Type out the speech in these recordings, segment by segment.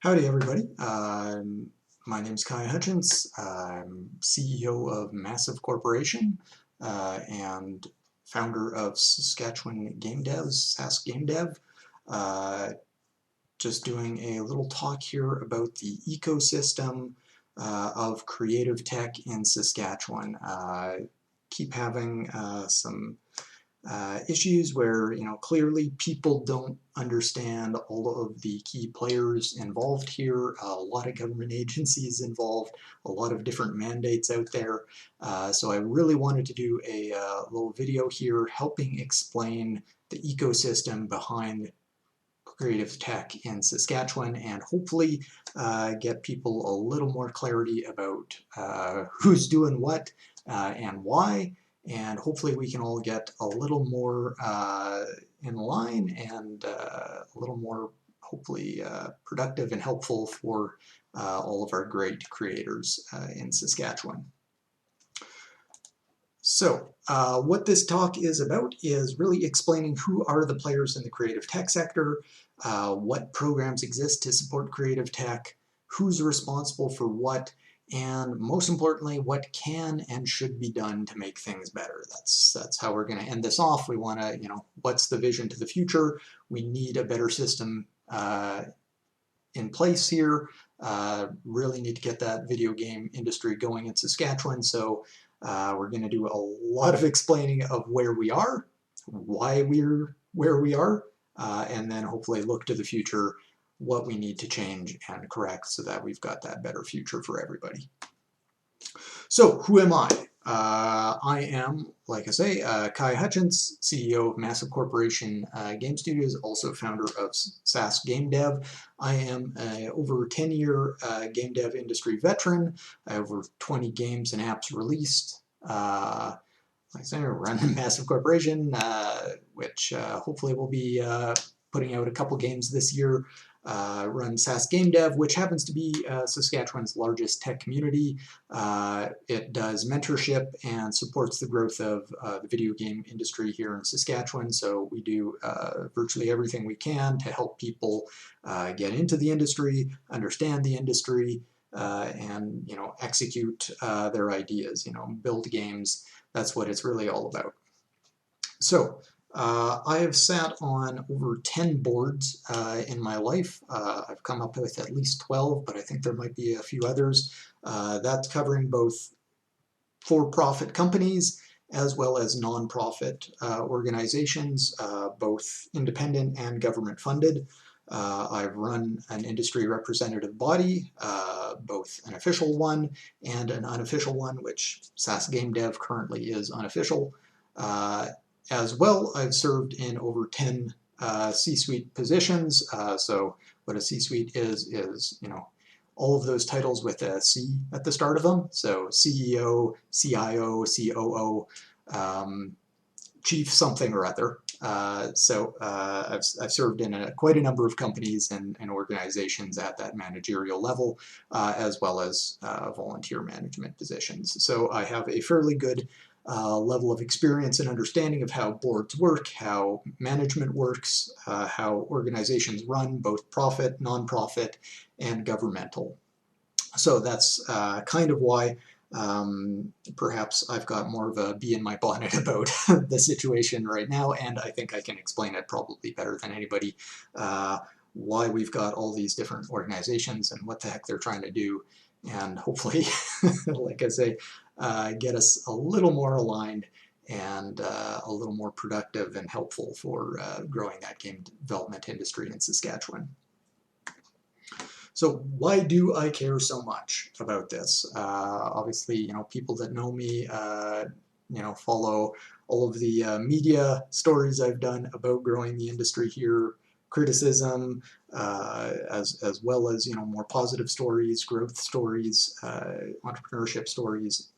Howdy, everybody. My name is Kai Hutchins. I'm CEO of Massive Corporation and founder of Saskatchewan Game Devs, SAS Game Dev. Just doing a little talk here about the ecosystem of creative tech in Saskatchewan. Keep having some issues where clearly people don't understand all of the key players involved here, a lot of government agencies involved, a lot of different mandates out there. So I really wanted to do a little video here helping explain the ecosystem behind creative tech in Saskatchewan and hopefully get people a little more clarity about who's doing what and why, and hopefully we can all get a little more in line and a little more hopefully productive and helpful for all of our great creators in Saskatchewan. So what this talk is about is really explaining who are the players in the creative tech sector, what programs exist to support creative tech, who's responsible for what, and most importantly, what can and should be done to make things better. That's how we're going to end this off. We want to, what's the vision to the future? We need a better system in place here. Really need to get that video game industry going in Saskatchewan. So we're going to do a lot of explaining of where we are, why we're where we are, and then hopefully look to the future, what we need to change and correct so that we've got that better future for everybody. So who am I? I am, like I say, Kai Hutchins, CEO of Massive Corporation Game Studios, also founder of SAS Game Dev. I am an over 10-year game dev industry veteran. I have over 20 games and apps released. Like I say, I run a Massive Corporation, which hopefully will be putting out a couple games this year. Run SAS Game Dev, which happens to be Saskatchewan's largest tech community. It does mentorship and supports the growth of the video game industry here in Saskatchewan. So we do virtually everything we can to help people get into the industry, understand the industry, and execute their ideas. Build games. That's what it's really all about. So I have sat on over 10 boards in my life. I've come up with at least 12, but I think there might be a few others. That's covering both for-profit companies as well as non-profit organizations, both independent and government funded. I've run an industry representative body, both an official one and an unofficial one, which SAS Game Dev currently is unofficial. As well, I've served in over 10 C-suite positions. So what a C-suite is all of those titles with a C at the start of them. So CEO, CIO, COO, chief something or other. I've served in quite a number of companies and organizations at that managerial level, as well as volunteer management positions. So I have a fairly good level of experience and understanding of how boards work, how management works, how organizations run, both profit, nonprofit, and governmental. So that's kind of why perhaps I've got more of a bee in my bonnet about the situation right now, and I think I can explain it probably better than anybody, why we've got all these different organizations and what the heck they're trying to do, and hopefully, like I say, get us a little more aligned and a little more productive and helpful for growing that game development industry in Saskatchewan. So why do I care so much about this? Obviously, people that know me, follow all of the media stories I've done about growing the industry here, criticism, as well as more positive stories, growth stories, entrepreneurship stories,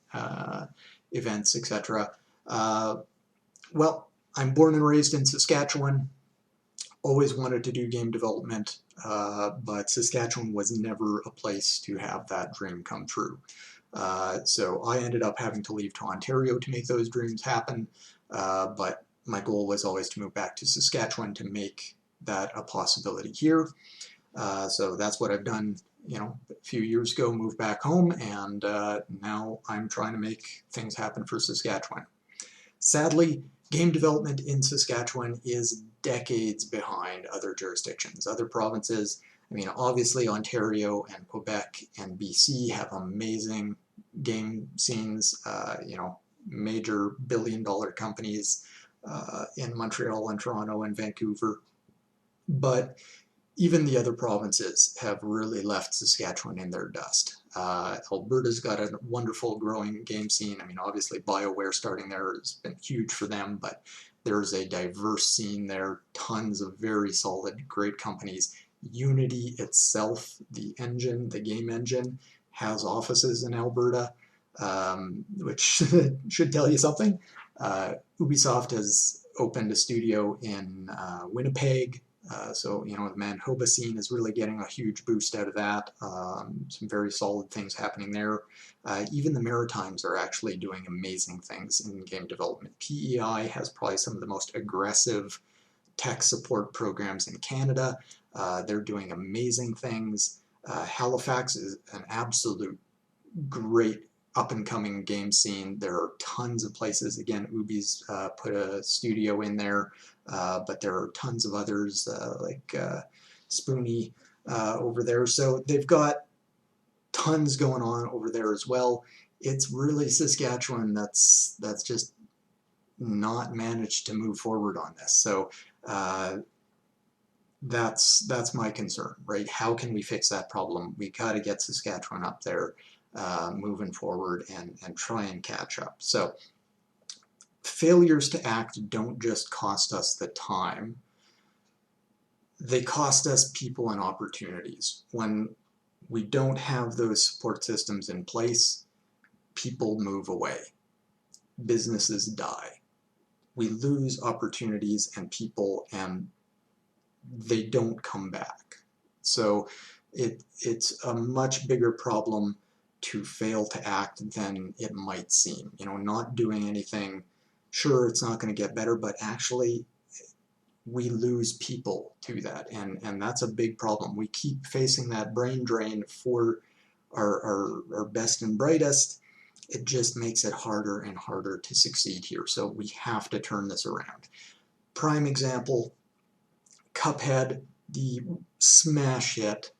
events, etc. Well, I'm born and raised in Saskatchewan. Always wanted to do game development, but Saskatchewan was never a place to have that dream come true. So I ended up having to leave to Ontario to make those dreams happen, but my goal was always to move back to Saskatchewan to make that a possibility here. So that's what I've done, a few years ago, moved back home, and now I'm trying to make things happen for Saskatchewan. Sadly, game development in Saskatchewan is decades behind other jurisdictions, other provinces. I mean, obviously Ontario and Quebec and BC have amazing game scenes, major billion-dollar companies in Montreal and Toronto and Vancouver. But even the other provinces have really left Saskatchewan in their dust. Alberta's got a wonderful growing game scene. I mean, obviously BioWare starting there has been huge for them, but there's a diverse scene there, tons of very solid, great companies. Unity itself, the engine, the game engine, has offices in Alberta, which should tell you something. Ubisoft has opened a studio in Winnipeg. So, the Manitoba scene is really getting a huge boost out of that. Some very solid things happening there. Even the Maritimes are actually doing amazing things in game development. PEI has probably some of the most aggressive tech support programs in Canada. They're doing amazing things. Halifax is an absolute great up-and-coming game scene. There are tons of places. Again, Ubi's put a studio in there, but there are tons of others like Spoonie over there. So they've got tons going on over there as well. It's really Saskatchewan that's just not managed to move forward on this. So that's my concern, right? How can we fix that problem? We got to get Saskatchewan up there. Moving forward and try and catch up. So failures to act don't just cost us the time, they cost us people and opportunities. When we don't have those support systems in place, people move away, businesses die, we lose opportunities and people, and they don't come back. So it's a much bigger problem to fail to act than it might seem. Not doing anything, sure, it's not going to get better, but actually we lose people to that, and that's a big problem. We keep facing that brain drain for our best and brightest. It just makes it harder and harder to succeed here. So we have to turn this around. Prime example, Cuphead, the smash hit,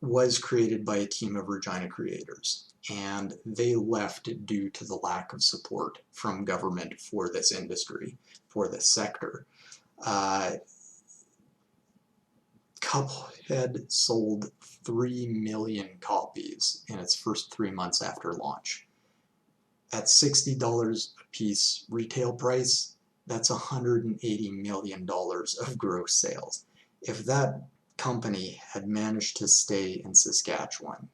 was created by a team of Regina creators, and they left due to the lack of support from government for this industry, for this sector. Cuphead sold 3 million copies in its first 3 months after launch. At $60 a piece retail price, that's $180 million of gross sales. If that company had managed to stay in Saskatchewan,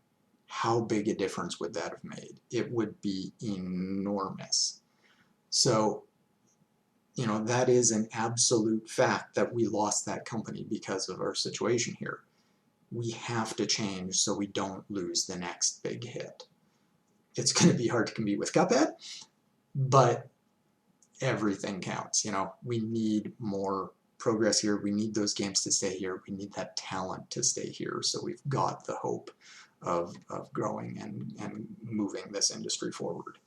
how big a difference would that have made? It would be enormous. So, that is an absolute fact that we lost that company because of our situation here. We have to change so we don't lose the next big hit. It's going to be hard to compete with Cuphead, but everything counts. We need more progress here. We need those games to stay here. We need that talent to stay here. So we've got the hope of growing and moving this industry forward.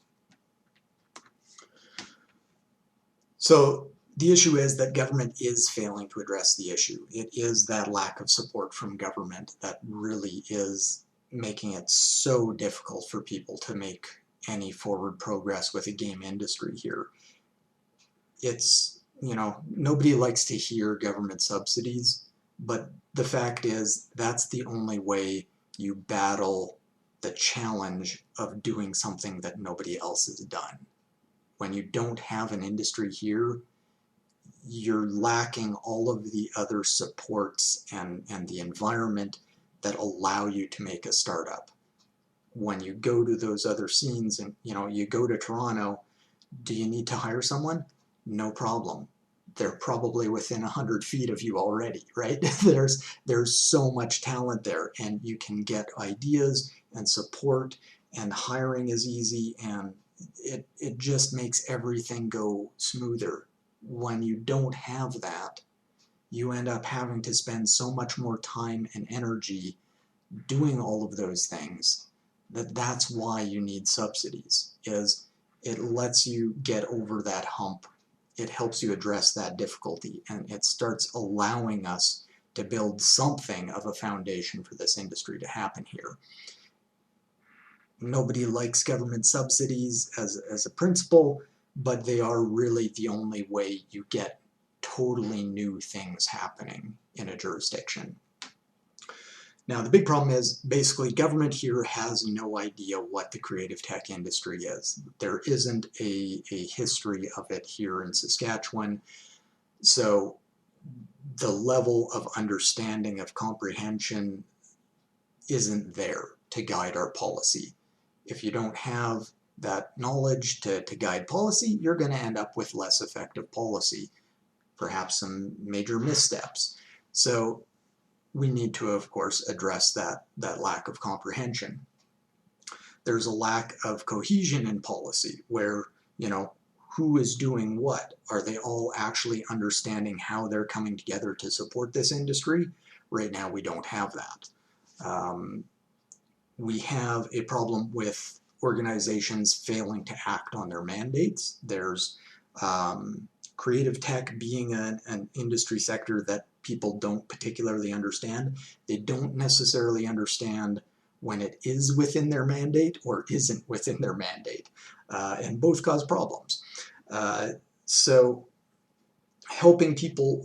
So the issue is that government is failing to address the issue. It is that lack of support from government that really is making it so difficult for people to make any forward progress with a game industry here. It's, nobody likes to hear government subsidies, but the fact is that's the only way you battle the challenge of doing something that nobody else has done. When you don't have an industry here, you're lacking all of the other supports and the environment that allow you to make a startup. When you go to those other scenes and you go to Toronto, do you need to hire someone? No problem. They're probably within 100 feet of you already, right? There's so much talent there, and you can get ideas and support, and hiring is easy, and it just makes everything go smoother. When you don't have that, you end up having to spend so much more time and energy doing all of those things that's why you need subsidies, is it lets you get over that hump. It helps you address that difficulty, and it starts allowing us to build something of a foundation for this industry to happen here. Nobody likes government subsidies as a principle, but they are really the only way you get totally new things happening in a jurisdiction. Now, the big problem is basically government here has no idea what the creative tech industry is. There isn't a history of it here in Saskatchewan, so the level of understanding of comprehension isn't there to guide our policy. If you don't have that knowledge to guide policy, you're going to end up with less effective policy, perhaps some major missteps. So we need to, of course, address that lack of comprehension. There's a lack of cohesion in policy where, who is doing what? Are they all actually understanding how they're coming together to support this industry? Right now, we don't have that. We have a problem with organizations failing to act on their mandates. There's creative tech being an industry sector that people don't particularly understand. They don't necessarily understand when it is within their mandate or isn't within their mandate, and both cause problems. So helping people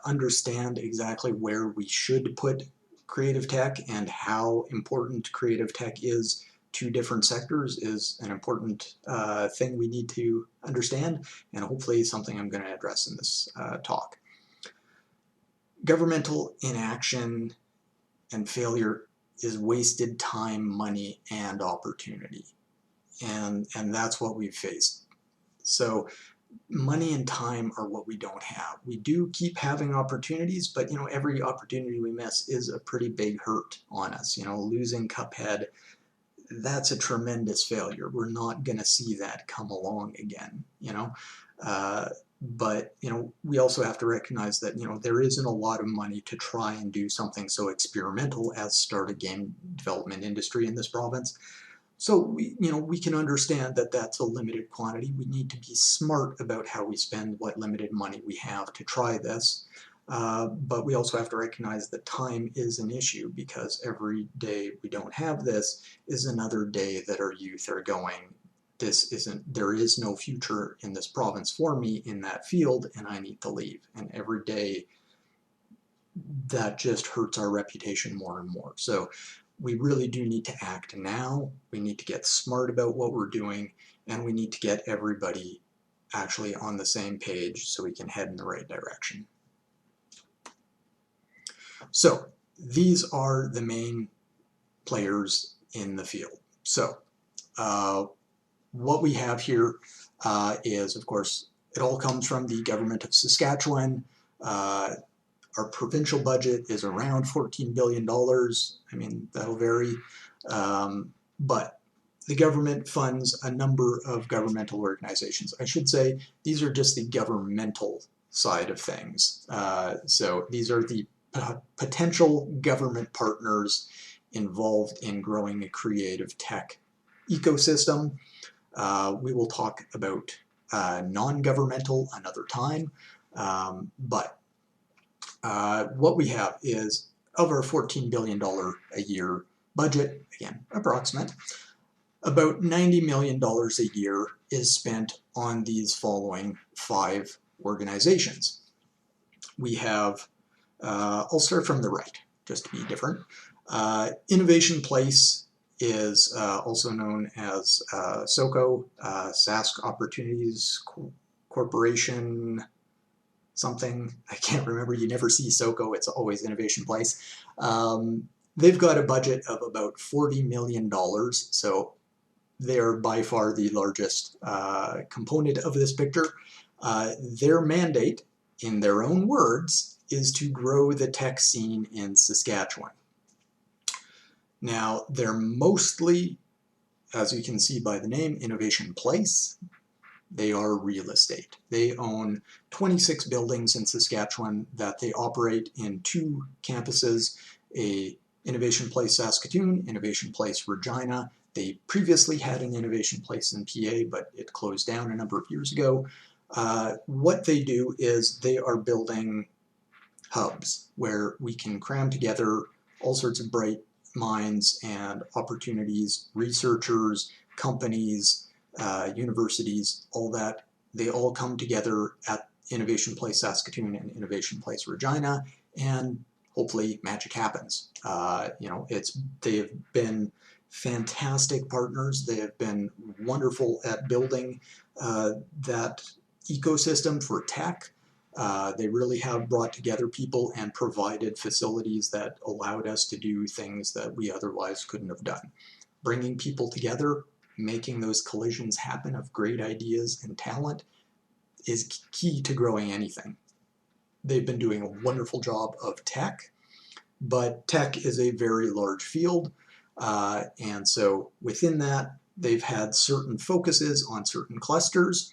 understand exactly where we should put creative tech and how important creative tech is to different sectors is an important thing we need to understand, and hopefully something I'm going to address in this talk. Governmental inaction and failure is wasted time, money, and opportunity, and that's what we've faced. So money and time are what we don't have. We do keep having opportunities, but every opportunity we miss is a pretty big hurt on us. Losing Cuphead, that's a tremendous failure. We're not going to see that come along again. But we also have to recognize that there isn't a lot of money to try and do something so experimental as start a game development industry in this province. So we can understand that that's a limited quantity. We need to be smart about how we spend what limited money we have to try this. But we also have to recognize that time is an issue, because every day we don't have this is another day that our youth are going, there is no future in this province for me in that field, and I need to leave. And every day that just hurts our reputation more and more. So we really do need to act now. We need to get smart about what we're doing, and we need to get everybody actually on the same page so we can head in the right direction. So these are the main players in the field. So what we have here is, of course, it all comes from the government of Saskatchewan. Our provincial budget is around $14 billion. I mean, that'll vary. But the government funds a number of governmental organizations. I should say these are just the governmental side of things. So these are the potential government partners involved in growing a creative tech ecosystem. We will talk about non-governmental another time, but what we have is, of our $14 billion a year budget, again, approximate, about $90 million a year is spent on these following 5 organizations. We have, I'll start from the right, just to be different. Innovation Place is also known as SOCO, Sask Opportunities Corporation, something, I can't remember, you never see SOCO, it's always Innovation Place. They've got a budget of about $40 million, so they're by far the largest component of this picture. Their mandate, in their own words, is to grow the tech scene in Saskatchewan. Now, they're mostly, as you can see by the name, Innovation Place. They are real estate. They own 26 buildings in Saskatchewan that they operate in 2 campuses, a Innovation Place Saskatoon, Innovation Place Regina. They previously had an Innovation Place in PA, but it closed down a number of years ago. What they do is they are building hubs where we can cram together all sorts of bright minds and opportunities, researchers, companies, universities, all that. They all come together at Innovation Place Saskatoon and Innovation Place Regina, and hopefully magic happens. They've been fantastic partners. They have been wonderful at building that ecosystem for tech. They really have brought together people and provided facilities that allowed us to do things that we otherwise couldn't have done. Bringing people together, making those collisions happen of great ideas and talent is key to growing anything. They've been doing a wonderful job of tech, but tech is a very large field, and so within that, they've had certain focuses on certain clusters.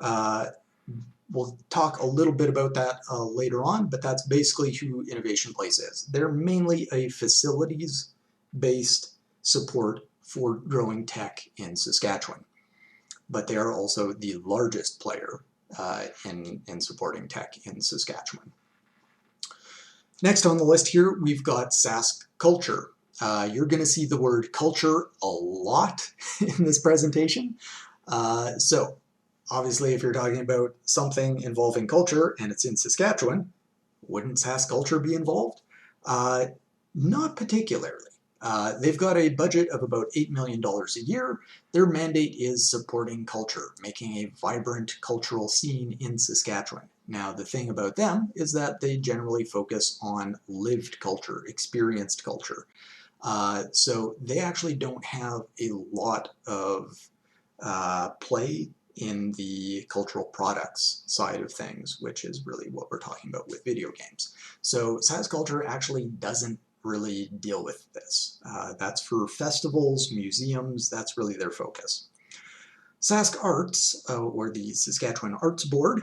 We'll talk a little bit about that later on, but that's basically who Innovation Place is. They're mainly a facilities-based support for growing tech in Saskatchewan, but they are also the largest player in supporting tech in Saskatchewan. Next on the list here, we've got SAS Culture. You're going to see the word culture a lot in this presentation. So obviously, if you're talking about something involving culture and it's in Saskatchewan, wouldn't SAS Culture be involved? Not particularly. They've got a budget of about $8 million a year. Their mandate is supporting culture, making a vibrant cultural scene in Saskatchewan. Now, the thing about them is that they generally focus on lived culture, experienced culture. So they actually don't have a lot of play in the cultural products side of things, which is really what we're talking about with video games. So SAS Culture actually doesn't really deal with this. That's for festivals, museums, that's really their focus. SAS Arts, or the Saskatchewan Arts Board,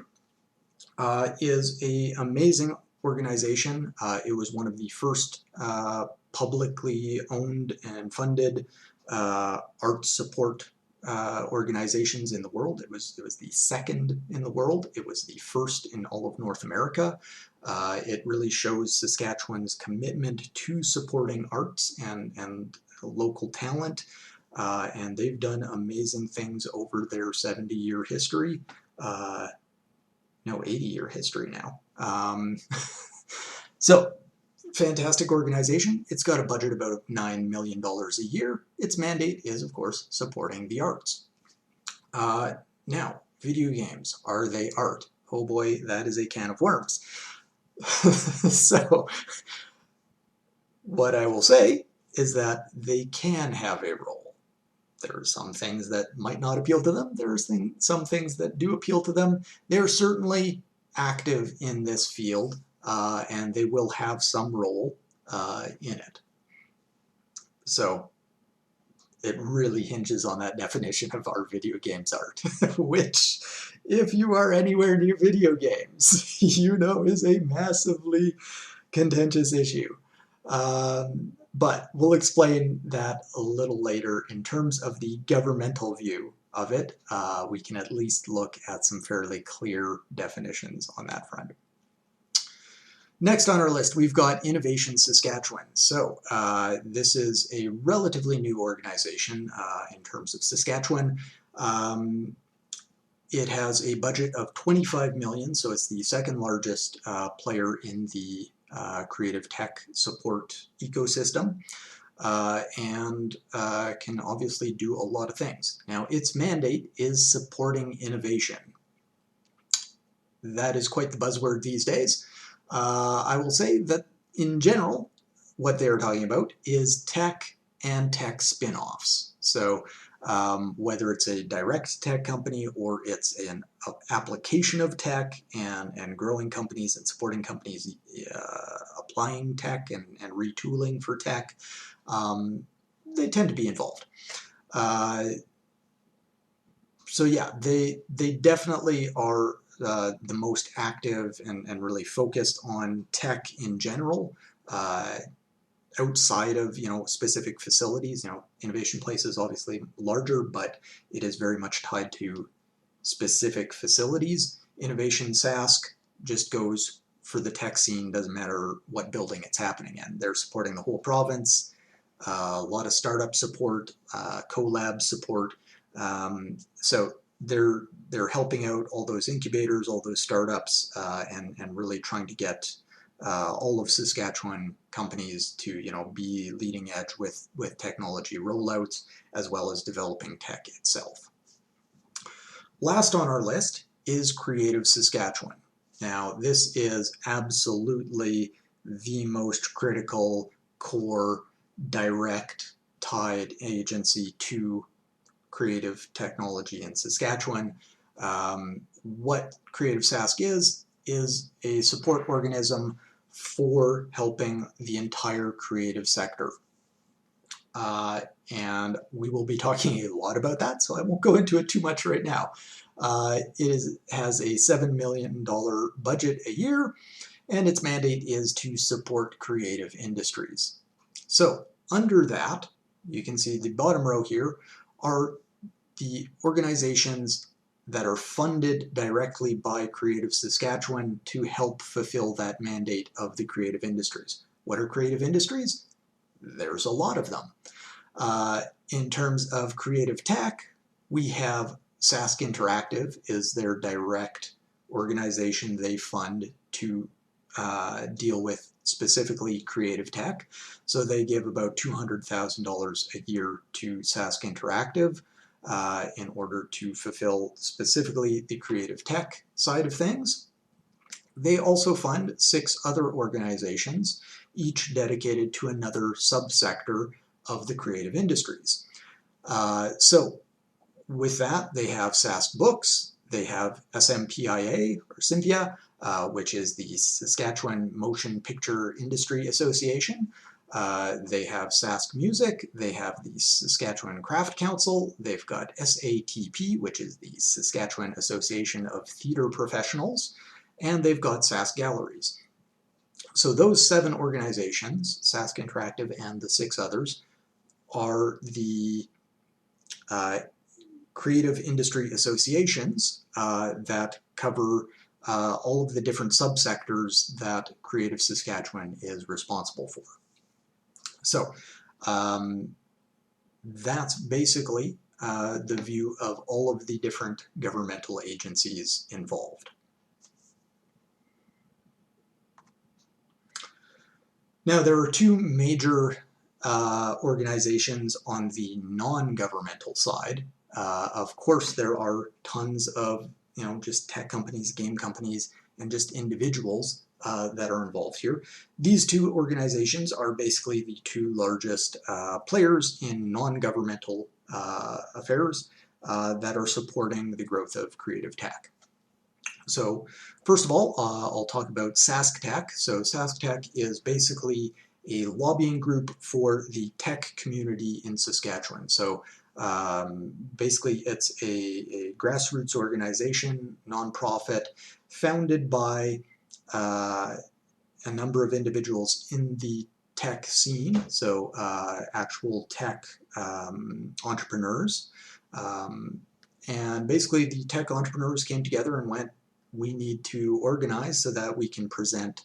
is an amazing organization. It was one of the first publicly owned and funded arts support organizations in the world. It was the second in the world. It was the first in all of North America. It really shows Saskatchewan's commitment to supporting arts and local talent. And they've done amazing things over their 70-year history. No, 80-year history now. So, fantastic organization. It's got a budget of about $9 million a year. Its mandate is, of course, supporting the arts. Now, video games, are they art? Oh boy, that is a can of worms. So, what I will say is that they can have a role. There are some things that might not appeal to them. There are some things that do appeal to them. They're certainly active in this field, and they will have some role in it. So it really hinges on that definition of our video games art, which, if you are anywhere near video games, you know is a massively contentious issue. But we'll explain that a little later. In terms of the governmental view of it, we can at least look at some fairly clear definitions on that front. Next on our list, we've got Innovation Saskatchewan. So this is a relatively new organization in terms of Saskatchewan. It has a budget of $25 million, so it's the second largest player in the creative tech support ecosystem, and can obviously do a lot of things. Now, its mandate is supporting innovation. That is quite the buzzword these days. I will say that in general, what they're talking about is tech and tech spin-offs. So whether it's a direct tech company or it's an application of tech and growing companies and supporting companies applying tech and retooling for tech, they tend to be involved. So yeah, they definitely are the most active and really focused on tech in general. Outside of specific facilities, Innovation Place is obviously larger, but it is very much tied to specific facilities. Innovation Sask just goes for the tech scene, doesn't matter what building it's happening in. They're supporting the whole province, a lot of startup support, collab support. So they're helping out all those incubators, all those startups, and really trying to get all of Saskatchewan companies to be leading edge with technology rollouts, as well as developing tech itself. Last on our list is Creative Saskatchewan. Now, this is absolutely the most critical, core, direct tied agency to creative technology in Saskatchewan. What Creative Sask is a support organism for helping the entire creative sector. And we will be talking a lot about that, so I won't go into it too much right now. It has a $7 million budget a year, and its mandate is to support creative industries. So under that, you can see the bottom row here are the organizations that are funded directly by Creative Saskatchewan to help fulfill that mandate of the creative industries. What are creative industries? There's a lot of them. In terms of creative tech, we have SaskInteractive is their direct organization they fund to deal with specifically creative tech. So they give about $200,000 a year to SaskInteractive in order to fulfill specifically the creative tech side of things. They also fund 6 other organizations, each dedicated to another subsector of the creative industries. So with that, they have Sask Books, they have SMPIA, or Cynthia, which is the Saskatchewan Motion Picture Industry Association. They have Sask Music, they have the Saskatchewan Craft Council, they've got SATP, which is the Saskatchewan Association of Theatre Professionals, and they've got Sask Galleries. So those 7 organizations, SaskInteractive and the 6 others, are the creative industry associations that cover all of the different subsectors that Creative Saskatchewan is responsible for. So that's basically the view of all of the different governmental agencies involved. Now, there are 2 major organizations on the non-governmental side. Of course, there are tons of just tech companies, game companies, and just individuals that are involved here. These 2 organizations are basically the 2 largest players in non-governmental affairs that are supporting the growth of creative tech. So first of all, I'll talk about Sask Tech. So Sask Tech is basically a lobbying group for the tech community in Saskatchewan. So basically it's a grassroots organization, nonprofit, founded by a number of individuals in the tech scene, so actual tech entrepreneurs. And basically the tech entrepreneurs came together and went, we need to organize so that we can present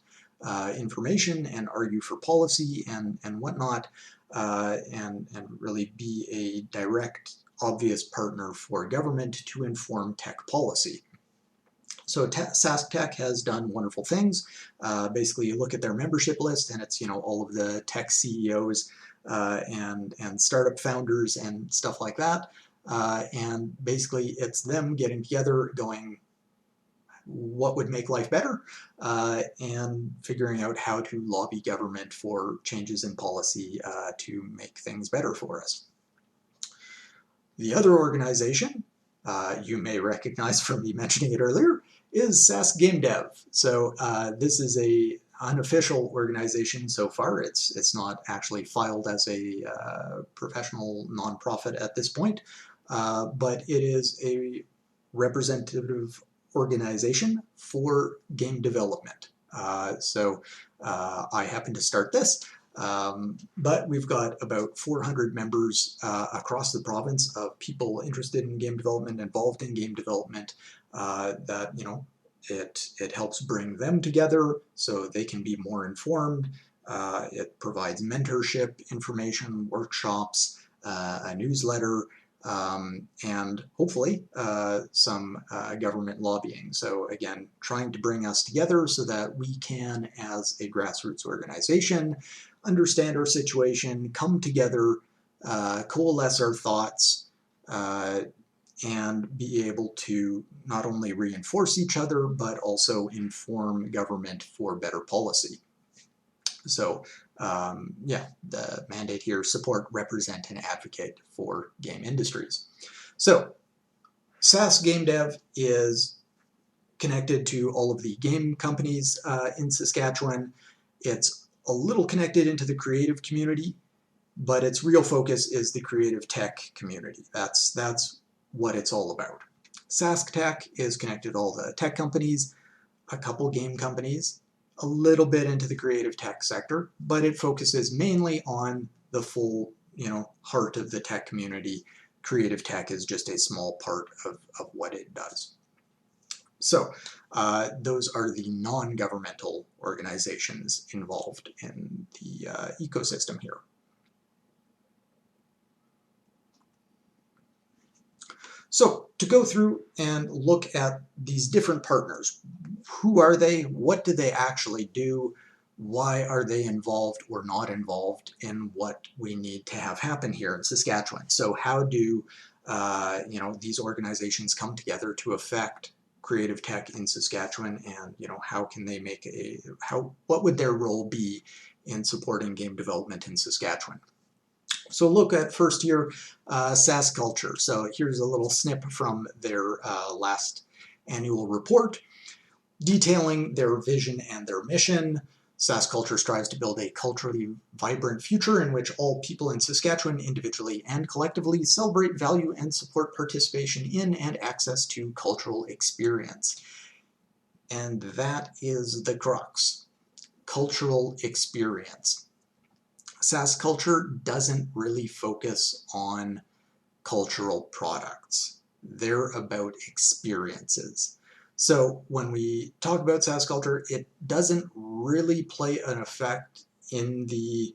information and argue for policy and whatnot, and really be a direct, obvious partner for government to inform tech policy. So Sask Tech has done wonderful things. Basically, you look at their membership list, and it's all of the tech CEOs and startup founders and stuff like that. And basically, it's them getting together, going, what would make life better, and figuring out how to lobby government for changes in policy to make things better for us. The other organization, you may recognize from me mentioning it earlier, is Sask Game Dev. So this is a unofficial organization so far. It's not actually filed as a professional nonprofit at this point, but it is a representative organization for game development. I happen to start this, but we've got about 400 members across the province of people interested in game development, involved in game development, that, you know, it helps bring them together so they can be more informed. It provides mentorship, information, workshops, a newsletter, and hopefully some government lobbying. So again, trying to bring us together so that we can, as a grassroots organization, understand our situation, come together, coalesce our thoughts, and be able to not only reinforce each other, but also inform government for better policy. So yeah, the mandate here: support, represent, and advocate for game industries. So SAS Game Dev is connected to all of the game companies in Saskatchewan. It's a little connected into the creative community, but its real focus is the creative tech community. That's what it's all about. Sask Tech is connected to all the tech companies, a couple game companies, a little bit into the creative tech sector, but it focuses mainly on the full, you know, heart of the tech community. Creative tech is just a small part of what it does. So those are the non-governmental organizations involved in the ecosystem here. So to go through and look at these different partners, who are they? What do they actually do? Why are they involved or not involved in what we need to have happen here in Saskatchewan? So how do you know, these organizations come together to affect creative tech in Saskatchewan, and, you know, how can they make what would their role be in supporting game development in Saskatchewan? So look at first here, SAS Culture. So here's a little snip from their last annual report detailing their vision and their mission. SAS Culture strives to build a culturally vibrant future in which all people in Saskatchewan, individually and collectively, celebrate, value, and support participation in and access to cultural experience. And that is the crux: cultural experience. SAS Culture doesn't really focus on cultural products. They're about experiences. So when we talk about SAS Culture, it doesn't really play an effect in the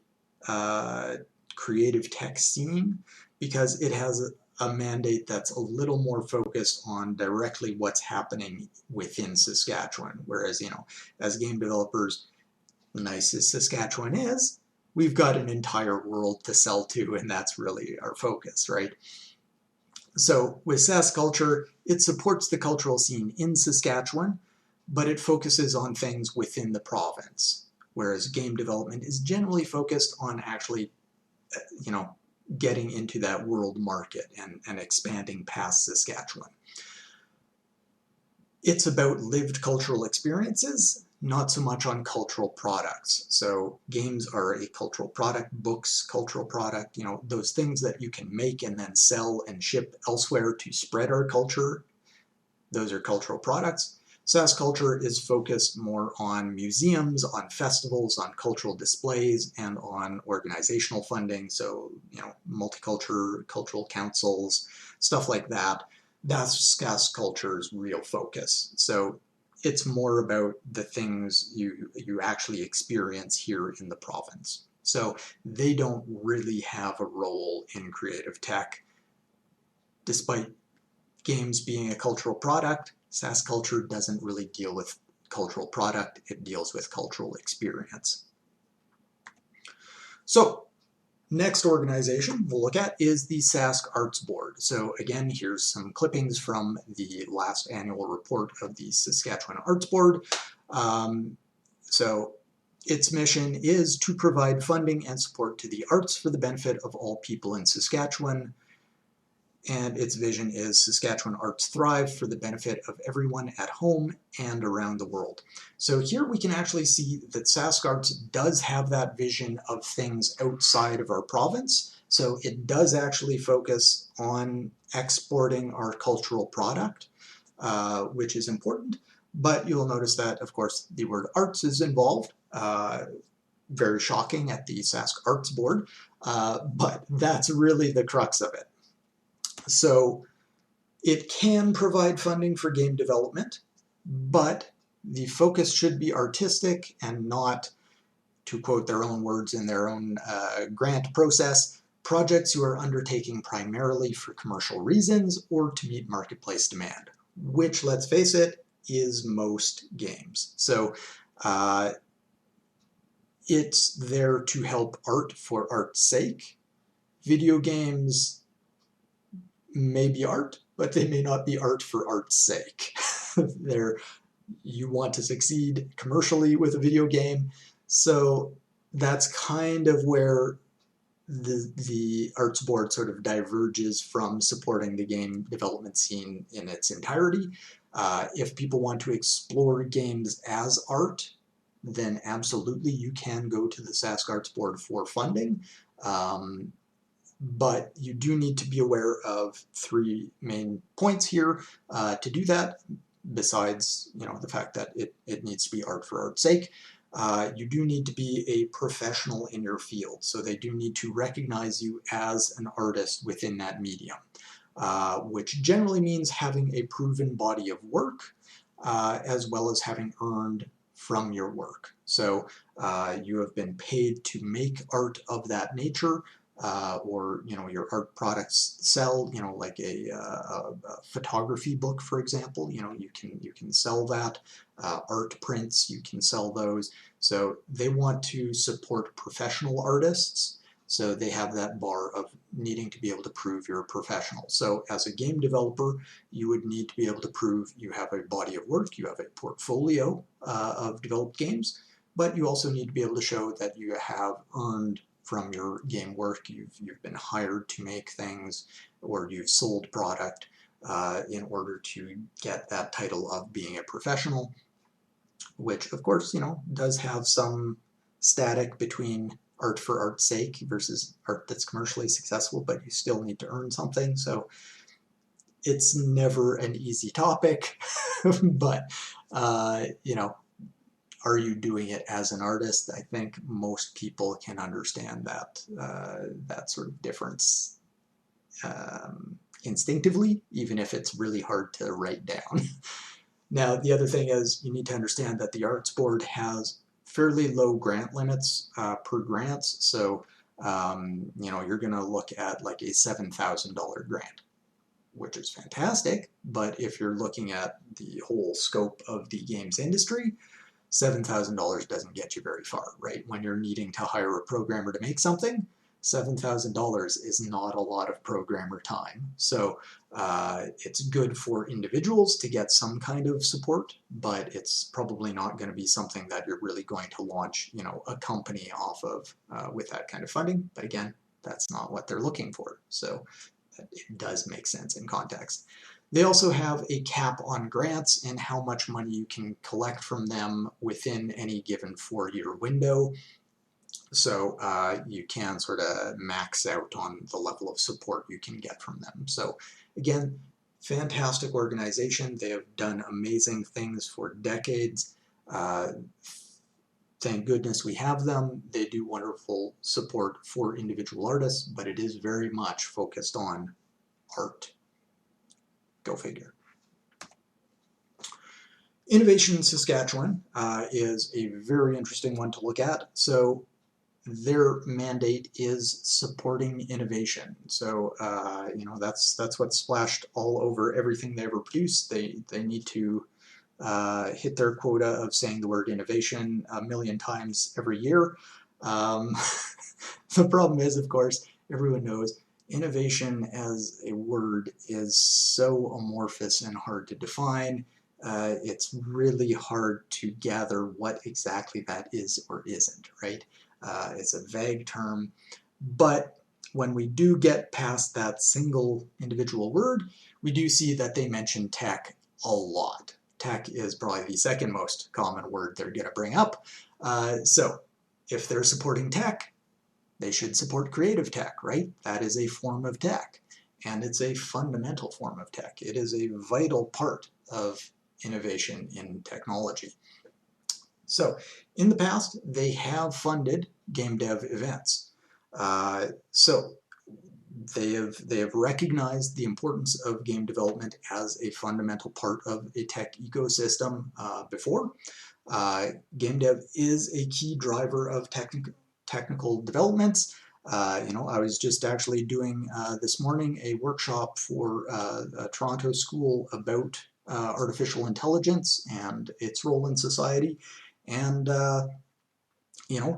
creative tech scene, because it has a mandate that's a little more focused on directly what's happening within Saskatchewan. Whereas, you know, as game developers, nice as Saskatchewan is, we've got an entire world to sell to, and that's really our focus, right? So with SAS Culture, it supports the cultural scene in Saskatchewan, but it focuses on things within the province, whereas game development is generally focused on actually, you know, getting into that world market and expanding past Saskatchewan. It's about lived cultural experiences, not so much on cultural products. So games are a cultural product, books, cultural product, you know, those things that you can make and then sell and ship elsewhere to spread our culture. Those are cultural products. SAS Culture is focused more on museums, on festivals, on cultural displays, and on organizational funding. So, you know, multicultural, cultural councils, stuff like that. That's SAS Culture's real focus. So it's more about the things you actually experience here in the province. So they don't really have a role in creative tech. Despite games being a cultural product, SAS Culture doesn't really deal with cultural product, it deals with cultural experience. So next organization we'll look at is the SAS Arts Board. So again, here's some clippings from the last annual report of the Saskatchewan Arts Board. So its mission is to provide funding and support to the arts for the benefit of all people in Saskatchewan. And its vision is Saskatchewan arts thrive for the benefit of everyone at home and around the world. So here we can actually see that Sask Arts does have that vision of things outside of our province, So it does actually focus on exporting our cultural product, which is important. But you'll notice that, of course, the word arts is involved. Very shocking at the SAS Arts Board, but that's really the crux of it. So it can provide funding for game development, but the focus should be artistic and not, to quote their own words in their own grant process, projects you are undertaking primarily for commercial reasons or to meet marketplace demand, which, let's face it, is most games. So it's there to help art for art's sake. Video games may be art, but they may not be art for art's sake. You want to succeed commercially with a video game, so that's kind of where the Arts Board sort of diverges from supporting the game development scene in its entirety. If people want to explore games as art, then absolutely you can go to the SAS Arts Board for funding. But you do need to be aware of three main points here to do that, besides the fact that it needs to be art for art's sake. You do need to be a professional in your field, so they do need to recognize you as an artist within that medium, which generally means having a proven body of work, as well as having earned from your work. So you have been paid to make art of that nature, or your art products sell, like a photography book, for example. You can sell that. Art prints, you can sell those. So they want to support professional artists, so they have that bar of needing to be able to prove you're a professional. So as a game developer, you would need to be able to prove you have a body of work, you have a portfolio of developed games, but you also need to be able to show that you have earned from your game work. You've been hired to make things, or you've sold product in order to get that title of being a professional, which of course does have some static between art for art's sake versus art that's commercially successful, but you still need to earn something. So it's never an easy topic, but are you doing it as an artist? I think most people can understand that that sort of difference instinctively, even if it's really hard to write down. Now, the other thing is you need to understand that the Arts Board has fairly low grant limits per grants. So, you're going to look at like a $7,000 grant, which is fantastic. But if you're looking at the whole scope of the games industry, $7,000 doesn't get you very far, right? When you're needing to hire a programmer to make something, $7,000 is not a lot of programmer time. So it's good for individuals to get some kind of support, but it's probably not going to be something that you're really going to launch, a company off of with that kind of funding. But again, that's not what they're looking for. So it does make sense in context. They also have a cap on grants and how much money you can collect from them within any given 4-year window. So you can sort of max out on the level of support you can get from them. So again, fantastic organization. They have done amazing things for decades. Thank goodness we have them. They do wonderful support for individual artists, but it is very much focused on art. Go figure. Innovation Saskatchewan is a very interesting one to look at. So their mandate is supporting innovation. So that's what's splashed all over everything they ever produce. They need to hit their quota of saying the word innovation 1 million times every year. The problem is, of course, everyone knows innovation as a word is so amorphous and hard to define. It's really hard to gather what exactly that is or isn't, right? It's a vague term, but when we do get past that single individual word, we do see that they mention tech a lot. Tech is probably the second most common word they're going to bring up. So if they're supporting tech, they should support creative tech, right? That is a form of tech, and it's a fundamental form of tech. It is a vital part of innovation in technology. So in the past, they have funded game dev events. So they have recognized the importance of game development as a fundamental part of a tech ecosystem before. Game dev is a key driver of technical developments. I was just actually doing this morning a workshop for a Toronto school about artificial intelligence and its role in society, and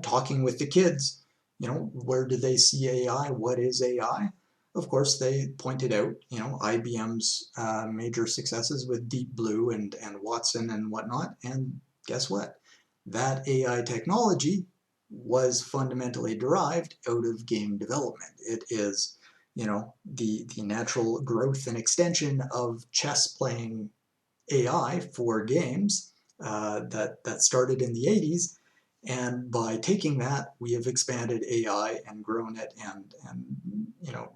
talking with the kids, where do they see AI? What is AI? Of course, they pointed out, IBM's major successes with Deep Blue and Watson and whatnot. And guess what? That AI technology was fundamentally derived out of game development. It is, the natural growth and extension of chess playing AI for games that started in the 80s. And by taking that, we have expanded AI and grown it and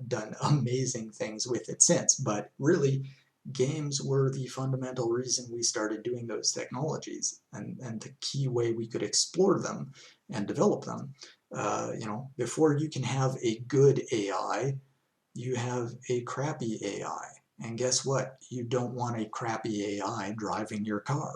done amazing things with it since. But really, games were the fundamental reason we started doing those technologies, and the key way we could explore them and develop them. Before you can have a good AI, you have a crappy AI. And guess what? You don't want a crappy AI driving your car.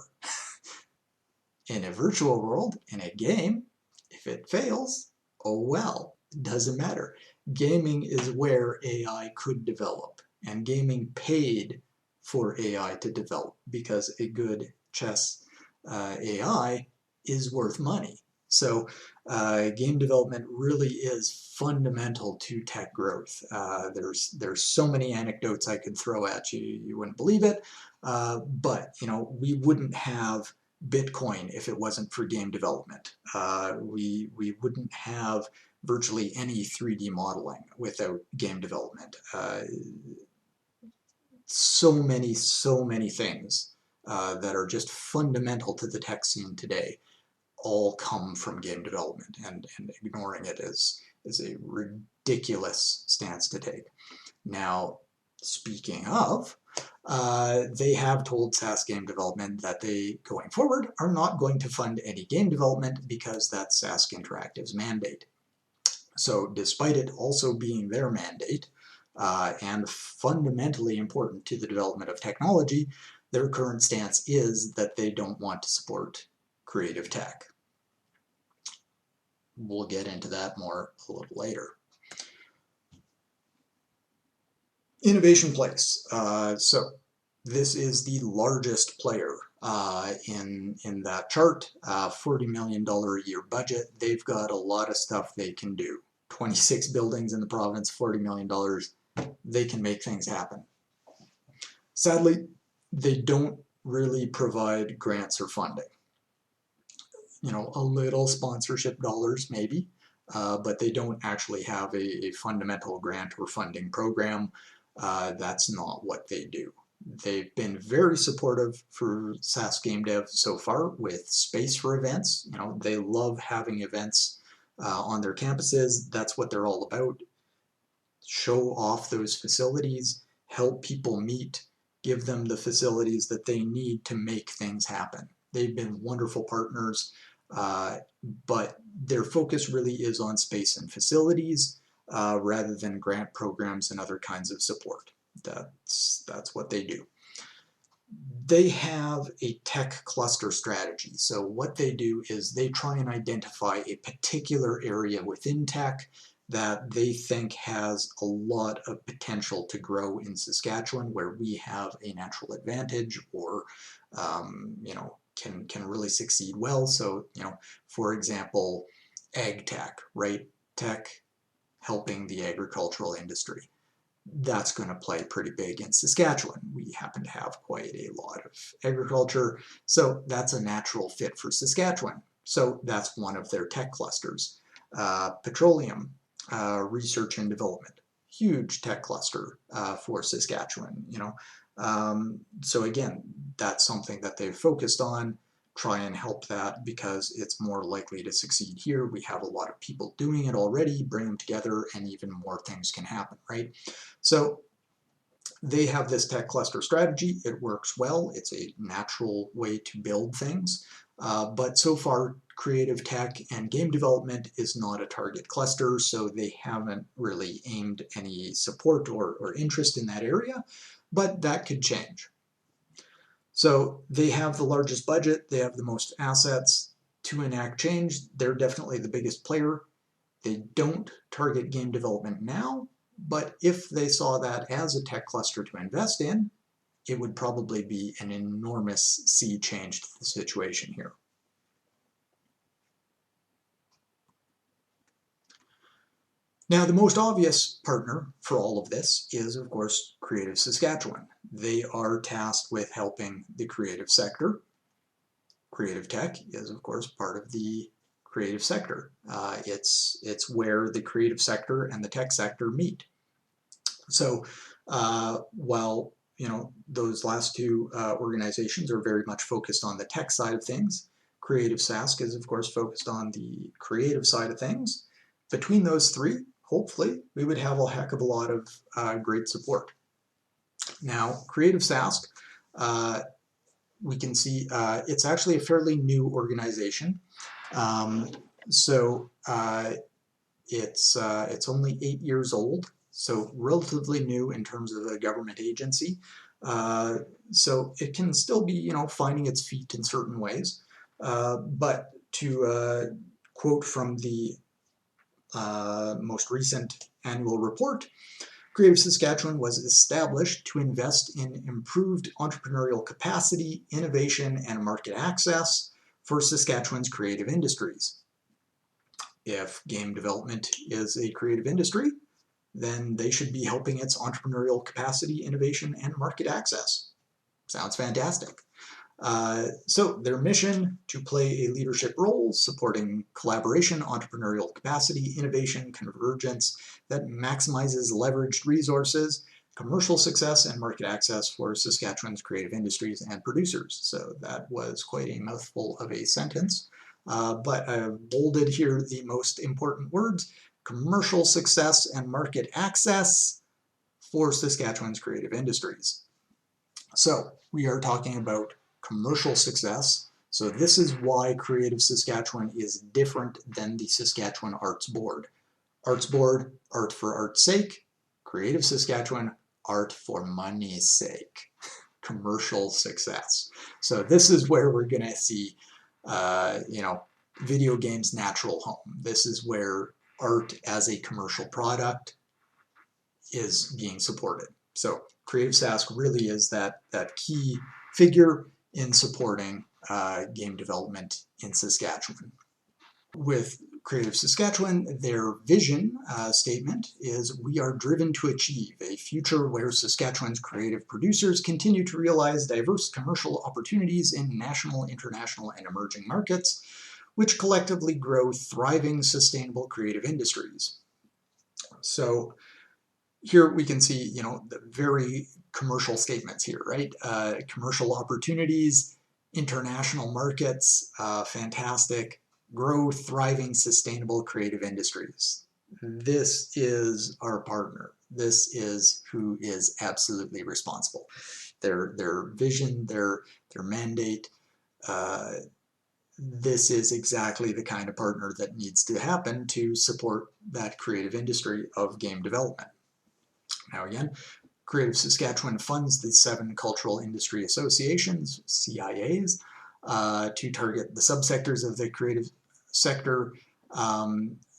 In a virtual world, in a game, if it fails, oh well, it doesn't matter. Gaming is where AI could develop, and gaming paid for AI to develop because a good chess AI is worth money. So game development really is fundamental to tech growth. There's so many anecdotes I could throw at you, you wouldn't believe it. But we wouldn't have Bitcoin if it wasn't for game development. We wouldn't have virtually any 3D modeling without game development. So many things that are just fundamental to the tech scene today all come from game development, and ignoring it is a ridiculous stance to take. Now, speaking of, they have told SAS Game Development that they, going forward, are not going to fund any game development because that's SaskInteractive's mandate. So despite it also being their mandate, and fundamentally important to the development of technology, their current stance is that they don't want to support creative tech. We'll get into that more a little later. Innovation Place. So this is the largest player in that chart. $40 million a year budget. They've got a lot of stuff they can do. 26 buildings in the province, $40 million. They can make things happen. Sadly, they don't really provide grants or funding. A little sponsorship dollars maybe, but they don't actually have a fundamental grant or funding program. That's not what they do. They've been very supportive for SAS Game Dev so far with space for events. They love having events on their campuses. That's what they're all about. Show off those facilities, help people meet, give them the facilities that they need to make things happen. They've been wonderful partners, but their focus really is on space and facilities rather than grant programs and other kinds of support. That's what they do. They have a tech cluster strategy. So what they do is they try and identify a particular area within tech that they think has a lot of potential to grow in Saskatchewan, where we have a natural advantage, or can really succeed well. So for example, ag tech, right? Tech helping the agricultural industry. That's going to play pretty big in Saskatchewan. We happen to have quite a lot of agriculture, so that's a natural fit for Saskatchewan. So that's one of their tech clusters. Petroleum research and development, huge tech cluster for Saskatchewan. So again, that's something that they've focused on, try and help that because it's more likely to succeed here. We have a lot of people doing it already, bring them together, and even more things can happen, right? So they have this tech cluster strategy. It works well. It's a natural way to build things. But so far, creative tech and game development is not a target cluster, so they haven't really aimed any support or interest in that area, but that could change. So they have the largest budget, they have the most assets to enact change. They're definitely the biggest player. They don't target game development now, but if they saw that as a tech cluster to invest in, it would probably be an enormous sea change to the situation here. Now, the most obvious partner for all of this is, of course, Creative Saskatchewan. They are tasked with helping the creative sector. Creative tech is, of course, part of the creative sector. It's where the creative sector and the tech sector meet. So while those last two organizations are very much focused on the tech side of things, Creative Sask is, of course, focused on the creative side of things. Between those three, hopefully, we would have a heck of a lot of great support. Now, Creative Sask, we can see it's actually a fairly new organization. It's only 8 years old, so relatively new in terms of a government agency. So it can still be, finding its feet in certain ways. But to quote from the most recent annual report, Creative Saskatchewan was established to invest in improved entrepreneurial capacity, innovation, and market access for Saskatchewan's creative industries. If game development is a creative industry, then they should be helping its entrepreneurial capacity, innovation, and market access. Sounds fantastic. So their mission: to play a leadership role supporting collaboration, entrepreneurial capacity, innovation, convergence that maximizes leveraged resources, commercial success, and market access for Saskatchewan's creative industries and producers. So that was quite a mouthful of a sentence, but I've bolded here the most important words: commercial success and market access for Saskatchewan's creative industries. So we are talking about commercial success. So this is why Creative Saskatchewan is different than the Saskatchewan Arts Board. Arts Board, art for art's sake. Creative Saskatchewan, art for money's sake. Commercial success. So this is where we're going to see, video games' natural home. This is where art as a commercial product is being supported. So Creative Sask really is that key figure in supporting game development in Saskatchewan. With Creative Saskatchewan, their vision statement is: we are driven to achieve a future where Saskatchewan's creative producers continue to realize diverse commercial opportunities in national, international, and emerging markets, which collectively grow thriving, sustainable creative industries. So here we can see, the very commercial statements here, right? Commercial opportunities, international markets, fantastic, grow, thriving, sustainable creative industries. This is our partner. This is who is absolutely responsible. Their vision, their mandate, this is exactly the kind of partner that needs to happen to support that creative industry of game development. Now again, Creative Saskatchewan funds the 7 cultural industry associations, CIAs, to target the subsectors of the creative sector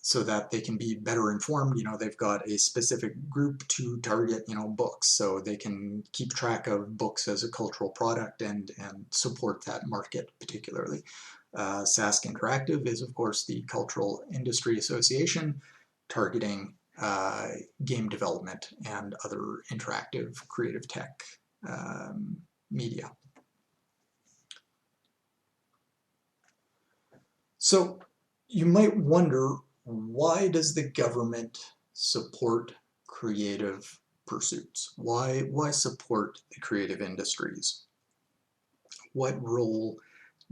so that they can be better informed. They've got a specific group to target, books, so they can keep track of books as a cultural product and support that market particularly. SaskInteractive is, of course, the cultural industry association targeting game development and other interactive creative tech media. So you might wonder, why does the government support creative pursuits? Why support the creative industries? What role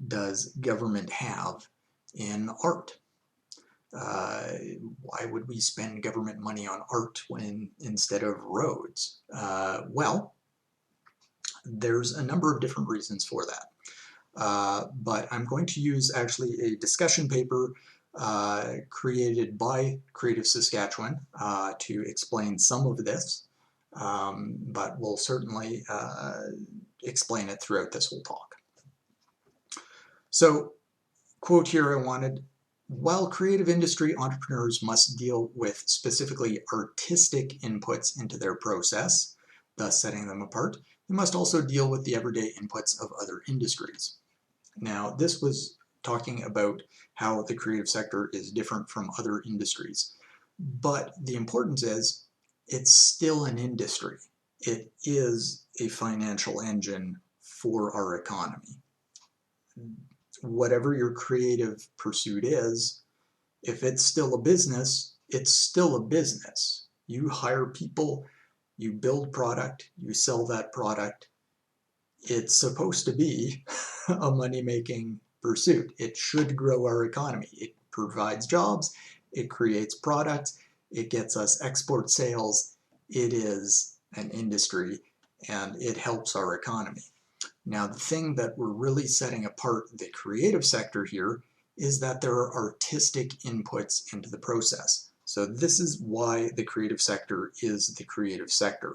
does government have in art? Why would we spend government money on art when instead of roads? Well, there's a number of different reasons for that. But I'm going to use actually a discussion paper created by Creative Saskatchewan to explain some of this, but we'll certainly explain it throughout this whole talk. So, quote here I wanted, while creative industry entrepreneurs must deal with specifically artistic inputs into their process, thus setting them apart, they must also deal with the everyday inputs of other industries. Now, this was talking about how the creative sector is different from other industries, but the importance is it's still an industry. It is a financial engine for our economy. Whatever your creative pursuit is, if it's still a business, it's still a business. You hire people, you build product, you sell that product. It's supposed to be a money-making pursuit. It should grow our economy. It provides jobs, it creates products, it gets us export sales. It is an industry and it helps our economy. Now, the thing that we're really setting apart the creative sector here is that there are artistic inputs into the process. So this is why the creative sector is the creative sector.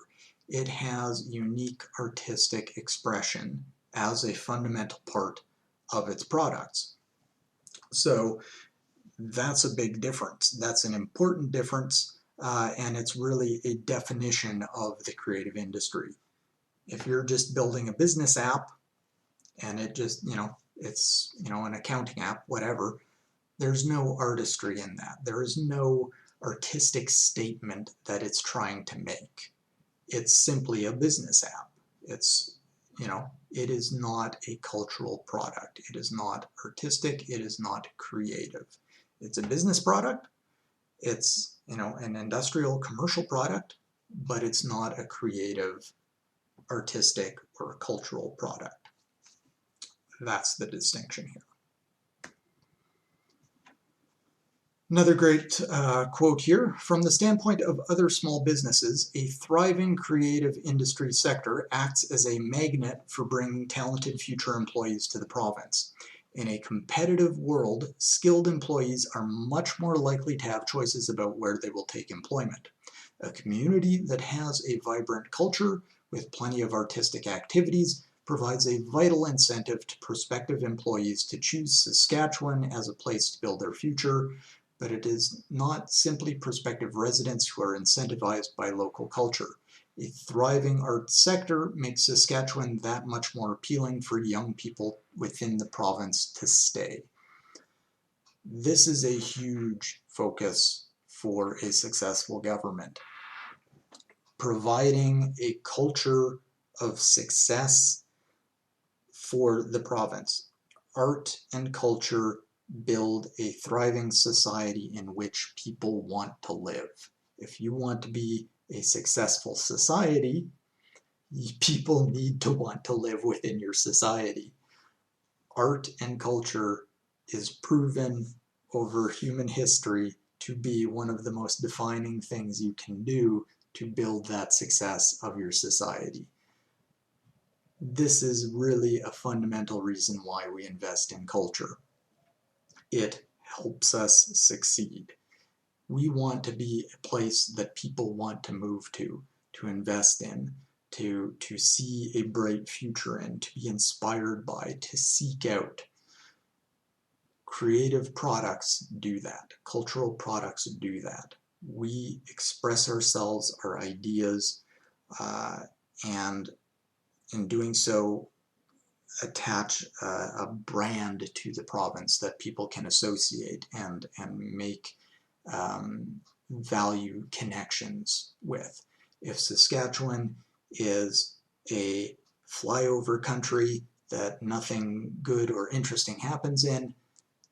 It has unique artistic expression as a fundamental part of its products. So that's a big difference. That's an important difference, and it's really a definition of the creative industry. If you're just building a business app and it just, it's, an accounting app, whatever, there's no artistry in that. There is no artistic statement that it's trying to make. It's simply a business app. It's, it is not a cultural product. It is not artistic. It is not creative. It's a business product. It's, an industrial commercial product, but it's not a creative, artistic, or cultural product. That's the distinction here. Another great quote here, from the standpoint of other small businesses, a thriving creative industry sector acts as a magnet for bringing talented future employees to the province. In a competitive world, skilled employees are much more likely to have choices about where they will take employment. A community that has a vibrant culture with plenty of artistic activities provides a vital incentive to prospective employees to choose Saskatchewan as a place to build their future, but it is not simply prospective residents who are incentivized by local culture. A thriving arts sector makes Saskatchewan that much more appealing for young people within the province to stay. This is a huge focus for a successful government. Providing a culture of success for the province. Art and culture build a thriving society in which people want to live. If you want to be a successful society, people need to want to live within your society. Art and culture is proven over human history to be one of the most defining things you can do to build that success of your society. This is really a fundamental reason why we invest in culture. It helps us succeed. We want to be a place that people want to move to invest in, to see a bright future in, to be inspired by, to seek out. Creative products do that. Cultural products do that. We express ourselves, our ideas, and in doing so, attach a brand to the province that people can associate and make value connections with. If Saskatchewan is a flyover country that nothing good or interesting happens in,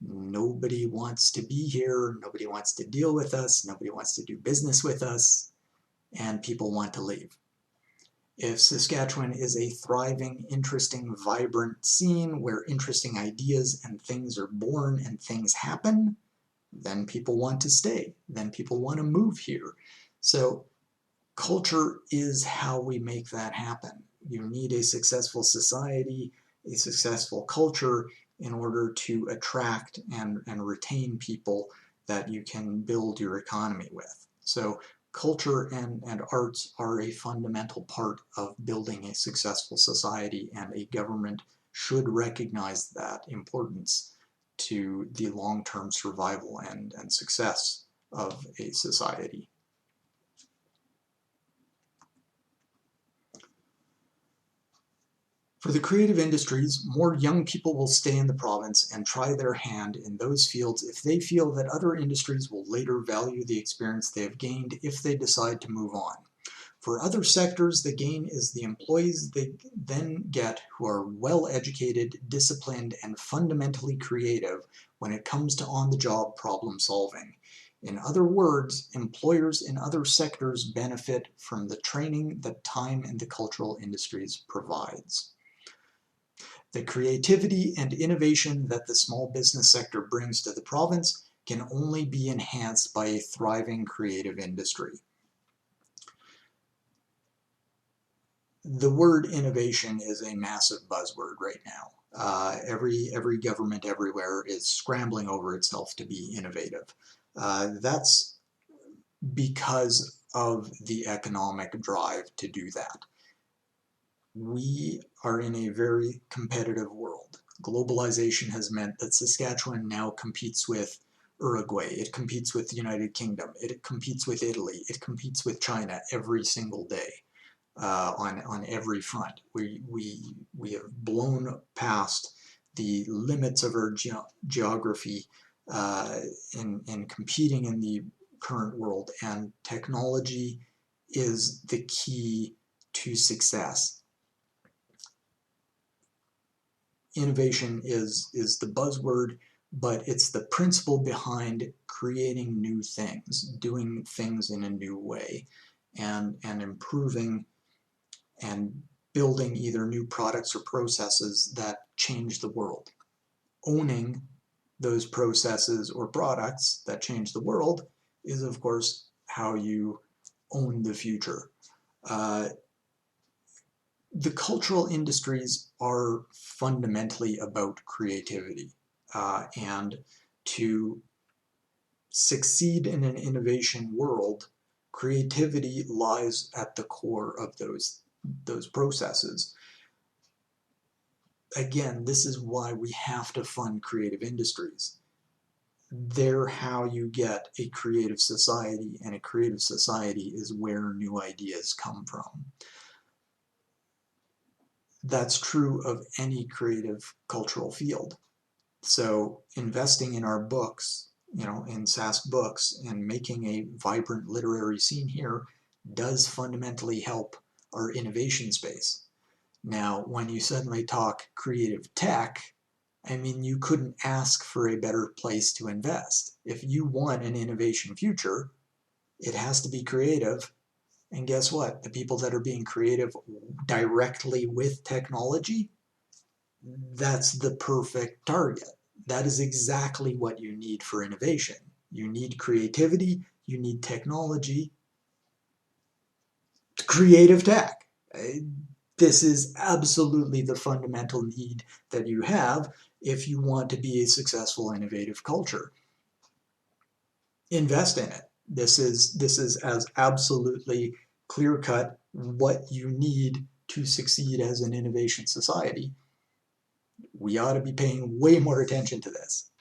nobody wants to be here, nobody wants to deal with us, nobody wants to do business with us, and people want to leave. If Saskatchewan is a thriving, interesting, vibrant scene where interesting ideas and things are born and things happen, then people want to stay, then people want to move here. So culture is how we make that happen. You need a successful society, a successful culture in order to attract and retain people that you can build your economy with. So culture and arts are a fundamental part of building a successful society, and a government should recognize that importance to the long-term survival and success of a society. For the creative industries, more young people will stay in the province and try their hand in those fields if they feel that other industries will later value the experience they have gained if they decide to move on. For other sectors, the gain is the employees they then get who are well-educated, disciplined, and fundamentally creative when it comes to on-the-job problem solving. In other words, employers in other sectors benefit from the training that time in the cultural industries provides. The creativity and innovation that the small business sector brings to the province can only be enhanced by a thriving creative industry. The word innovation is a massive buzzword right now. Every government everywhere is scrambling over itself to be innovative. That's because of the economic drive to do that. We are in a very competitive world. Globalization has meant that Saskatchewan now competes with Uruguay, it competes with the United Kingdom, it competes with Italy, it competes with China every single day on every front. We have blown past the limits of our geography in competing in the current world, and technology is the key to success. Innovation is the buzzword, but it's the principle behind creating new things, doing things in a new way, and improving and building either new products or processes that change the world. Owning those processes or products that change the world is, of course, how you own the future. The cultural industries are fundamentally about creativity, and to succeed in an innovation world, creativity lies at the core of those processes. Again, this is why we have to fund creative industries. They're how you get a creative society, and a creative society is where new ideas come from. That's true of any creative cultural field. So investing in our books, in SAS books, and making a vibrant literary scene here does fundamentally help our innovation space. Now, when you suddenly talk creative tech, I mean, you couldn't ask for a better place to invest. If you want an innovation future, it has to be creative. And guess what? The people that are being creative directly with technology, that's the perfect target. That is exactly what you need for innovation. You need creativity, you need technology, creative tech. This is absolutely the fundamental need that you have if you want to be a successful, innovative culture. Invest in it. This is as absolutely clear-cut what you need to succeed as an innovation society. We ought to be paying way more attention to this.